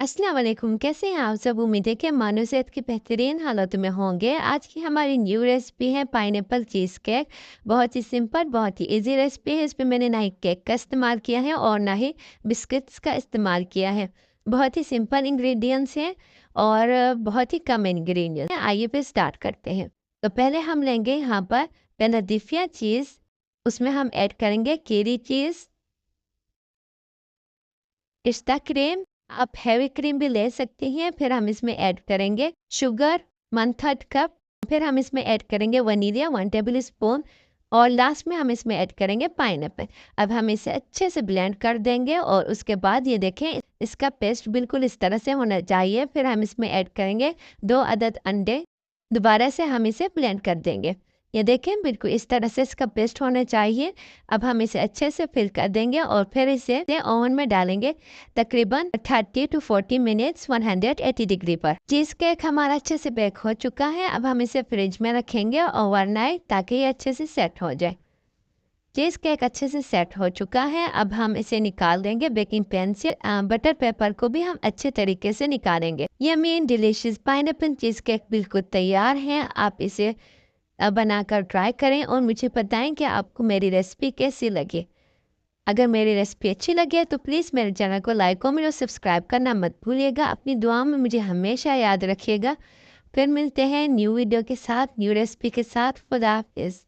अस्सलाम वालेकुम, कैसे हैं आप सब? उम्मीद है कि मानो सेहत की बेहतरीन हालत में होंगे। आज की हमारी न्यू रेसिपी है पाइनएप्पल चीज़ केक। बहुत ही सिंपल, बहुत ही इजी रेसिपी है। इसमें मैंने ना ही केक का इस्तेमाल किया है और ना ही बिस्किट्स का इस्तेमाल किया है। बहुत ही सिंपल इंग्रेडिएंट्स हैं और बहुत ही कम इंग्रेडिएंट्स हैं। आइए फिर स्टार्ट करते हैं। तो पहले हम लेंगे यहाँ पर फिलाडेल्फिया चीज़, उसमें हम ऐड करेंगे केरी चीज़, पिस्ता क्रीम, आप हेवी क्रीम भी ले सकती हैं। फिर हम इसमें ऐड करेंगे शुगर 1/3 कप। फिर हम इसमें ऐड करेंगे वनीला 1 टेबल स्पून और लास्ट में हम इसमें ऐड करेंगे पाइनएप्पल। अब हम इसे अच्छे से ब्लेंड कर देंगे और उसके बाद ये देखें इसका पेस्ट बिल्कुल इस तरह से होना चाहिए। फिर हम इसमें ऐड करेंगे 2 अदद अंडे। दोबारा से हम इसे ब्लेंड कर देंगे। ये देखें बिल्कुल इस तरह से इसका पेस्ट होना चाहिए। अब हम इसे अच्छे से फिल कर देंगे और फिर इसे ओवन में डालेंगे तकरीबन 30 टू 40 मिनट्स 180 डिग्री पर। चीज़ केक हमारा अच्छे से बेक हो चुका है। अब हम इसे फ्रिज में रखेंगे ओवरनाइट ताकि ये अच्छे से सेट हो जाए। चीज़ केक अच्छे से सेट हो चुका है। अब हम इसे निकाल देंगे बेकिंग पैन से। बटर पेपर को भी हम अच्छे तरीके से निकालेंगे। Yummy delicious pineapple cheese cake बिल्कुल तैयार है। आप इसे बनाकर ट्राई करें और मुझे बताएं कि आपको मेरी रेसिपी कैसी लगी। अगर मेरी रेसिपी अच्छी लगे तो प्लीज़ मेरे चैनल को लाइक कमेंट और सब्सक्राइब करना मत भूलिएगा। अपनी दुआ में मुझे हमेशा याद रखिएगा। फिर मिलते हैं न्यू वीडियो के साथ, न्यू रेसिपी के साथ। खुदा हाफिज़।